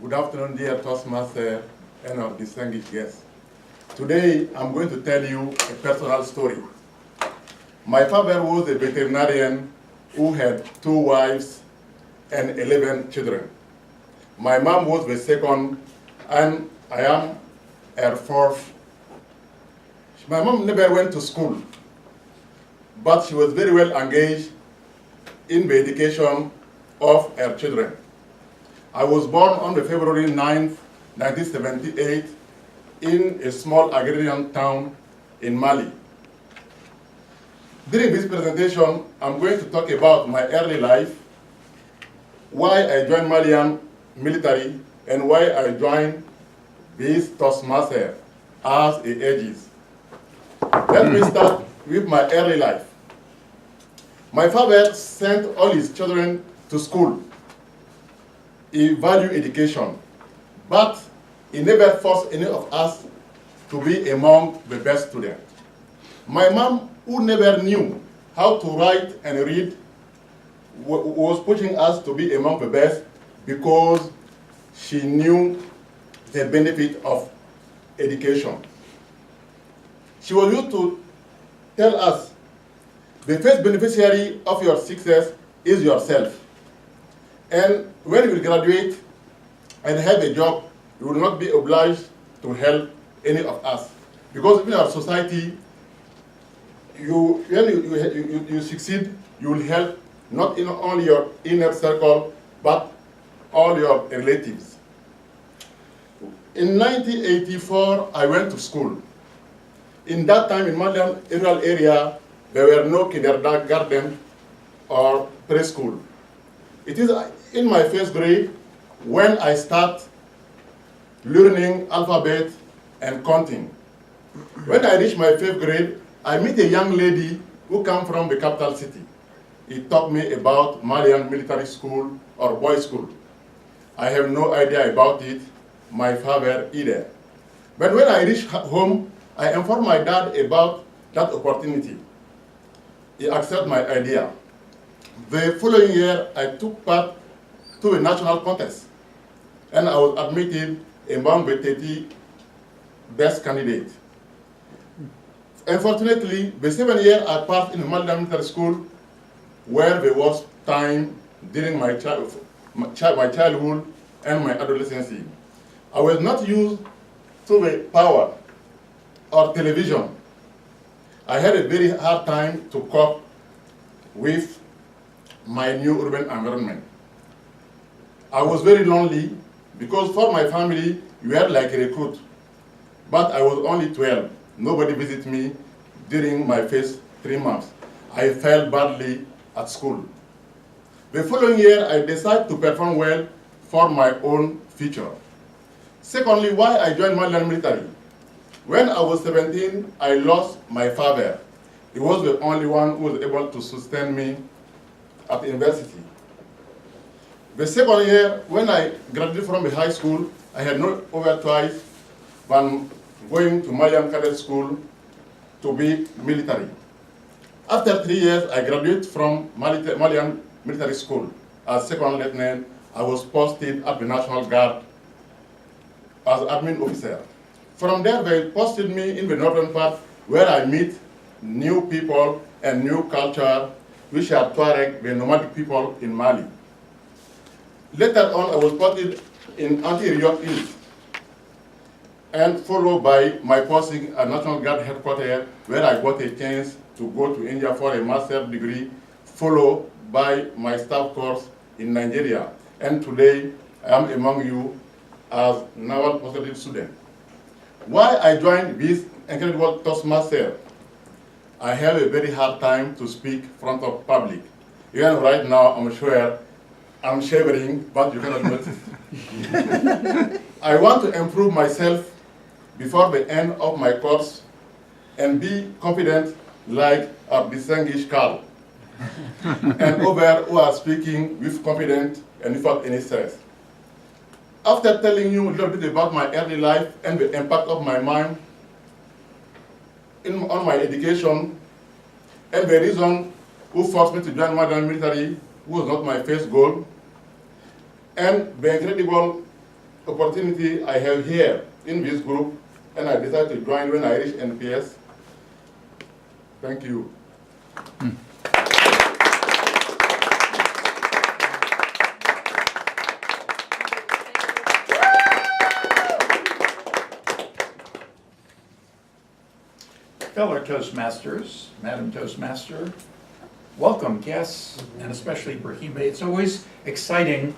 Good afternoon, dear Toastmaster and our distinguished guests. Today, I'm going to tell you a personal story. My father was a veterinarian who had 2 wives and 11 children. My mom was the second, and I am her fourth. My mom never went to school, but she was very well engaged in the education of her children. I was born on February 9th, 1978, in a small agrarian town in Mali. During this presentation, I'm going to talk about my early life, why I joined Malian military, and why I joined this Toastmaster as it ages. Let me start with my early life. My father sent all his children to school. He valued education, but he never forced any of us to be among the best students. My mom, who never knew how to write and read, was pushing us to be among the best because she knew the benefit of education. She was used to tell us, the first beneficiary of your success is yourself. And when you will graduate and have a job, you will not be obliged to help any of us. Because in our society, when you succeed, you will help not only your inner circle, but all your relatives. In 1984, I went to school. In that time, in Malian rural area, there were no kindergarten or preschool. It is in my first grade when I start learning alphabet and counting. When I reached my 5th grade, I met a young lady who came from the capital city. He taught me about Malian military school or boys' school. I have no idea about it, my father either. But when I reached home, I informed my dad about that opportunity. He accepted my idea. The following year, I took part to a national contest, and I was admitted among the 30 best candidates. Unfortunately, the 7th year I passed in the Malian military school where the worst time during my childhood and my adolescence. I was not used to the power or television. I had a very hard time to cope with my new urban environment. I was very lonely because for my family, we had like a recruit. But I was only 12. Nobody visited me during my first 3 months. I felt badly at school. The following year, I decided to perform well for my own future. Secondly, why I joined Malian military. When I was 17, I lost my father. He was the only one who was able to sustain me at the university. The second year, when I graduated from the high school, I had no other choice than going to Malian cadet school to be military. After 3 years, I graduated from Malian military school. As second lieutenant, I was posted at the National Guard as admin officer. From there, they posted me in the northern part where I meet new people and new culture, which are Tuareg, the nomadic people in Mali. Later on, I was posted in Anti-Riot East, and followed by my posting at National Guard headquarters, where I got a chance to go to India for a master's degree, followed by my staff course in Nigeria. And today, I am among you as Naval Postgraduate student. Why I joined this incredible Toastmaster? I have a very hard time to speak in front of public. Even right now, I'm sure I'm shivering, but you cannot notice. I want to improve myself before the end of my course and be confident like our distinguished Carl and others who are speaking with confidence and without any stress. After telling you a little bit about my early life and the impact of my mind on my education, and the reason who forced me to join military was not my first goal, and the incredible opportunity I have here in this group, and I decided to join when I reached NPS. Thank you. Fellow Toastmasters, Madam Toastmaster, welcome guests, and especially Brahima. It's always exciting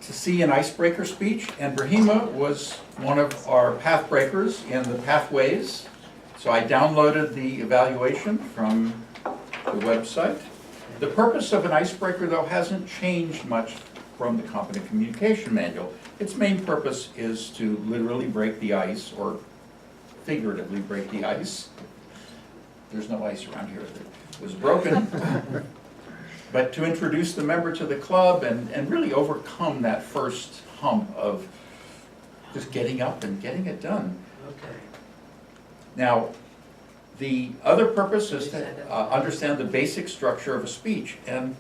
to see an icebreaker speech, and Brahima was one of our path breakers in the Pathways. So I downloaded the evaluation from the website. The purpose of an icebreaker, though, hasn't changed much from the Competent Communication Manual. Its main purpose is to literally break the ice, or figuratively break the ice. There's no ice around here that was broken. But to introduce the member to the club and really overcome that first hump of just getting up and getting it done. Okay. Now, the other purpose is to understand the basic structure of a speech. And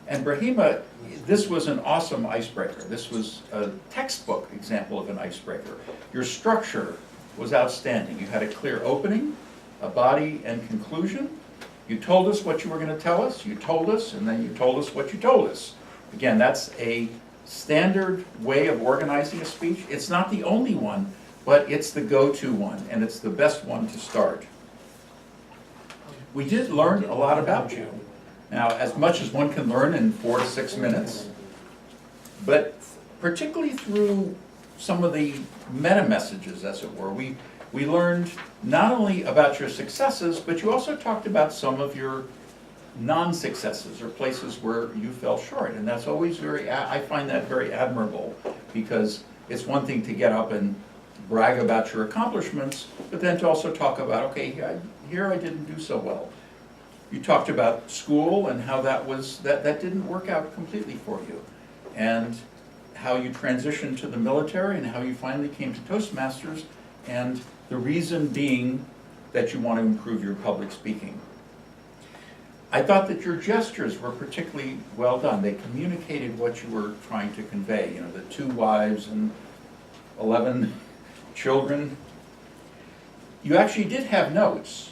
Brahima, this was an awesome icebreaker. This was a textbook example of an icebreaker. Your structure was outstanding. You had a clear opening, a body, and conclusion. You told us what you were going to tell us, you told us, and then you told us what you told us. Again, that's a standard way of organizing a speech. It's not the only one, but it's the go-to one, and it's the best one to start. We did learn a lot about you. Now, as much as one can learn in 4 to 6 minutes, but particularly through some of the meta messages, as it were, we learned not only about your successes, but you also talked about some of your non-successes or places where you fell short. And that's always I find that very admirable, because it's one thing to get up and brag about your accomplishments, but then to also talk about, okay, here I didn't do so well. You talked about school and how that didn't work out completely for you, and how you transitioned to the military and how you finally came to Toastmasters, and the reason being that you want to improve your public speaking. I thought that your gestures were particularly well done. They communicated what you were trying to convey. You know, the 2 wives and 11 children. You actually did have notes.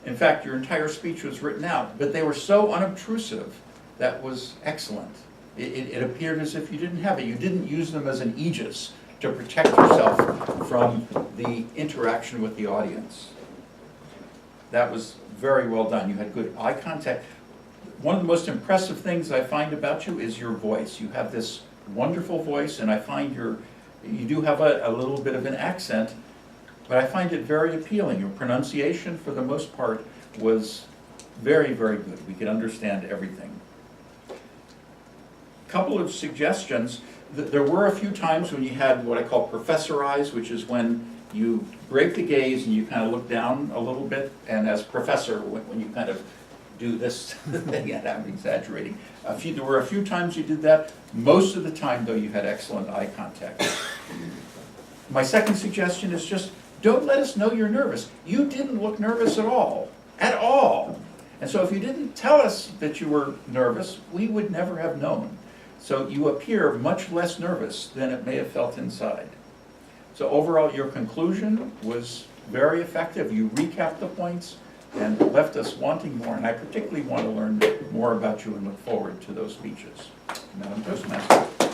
In fact, your entire speech was written out, but they were so unobtrusive. That was excellent. It appeared as if you didn't have it. You didn't use them as an aegis to protect yourself from the interaction with the audience. That was very well done. You had good eye contact. One of the most impressive things I find about you is your voice. You have this wonderful voice, and I find you do have a little bit of an accent, but I find it very appealing. Your pronunciation, for the most part, was very, very good. We could understand everything. Couple of suggestions. There were a few times when you had what I call professor eyes, which is when you break the gaze and you kind of look down a little bit, and as professor, when you kind of do this thing, and I'm exaggerating. There were a few times you did that. Most of the time, though, you had excellent eye contact. My second suggestion is just don't let us know you're nervous. You didn't look nervous at all. At all. And so if you didn't tell us that you were nervous, we would never have known. So you appear much less nervous than it may have felt inside. So overall, your conclusion was very effective. You recapped the points and left us wanting more. And I particularly want to learn more about you and look forward to those speeches. Madam Toastmaster.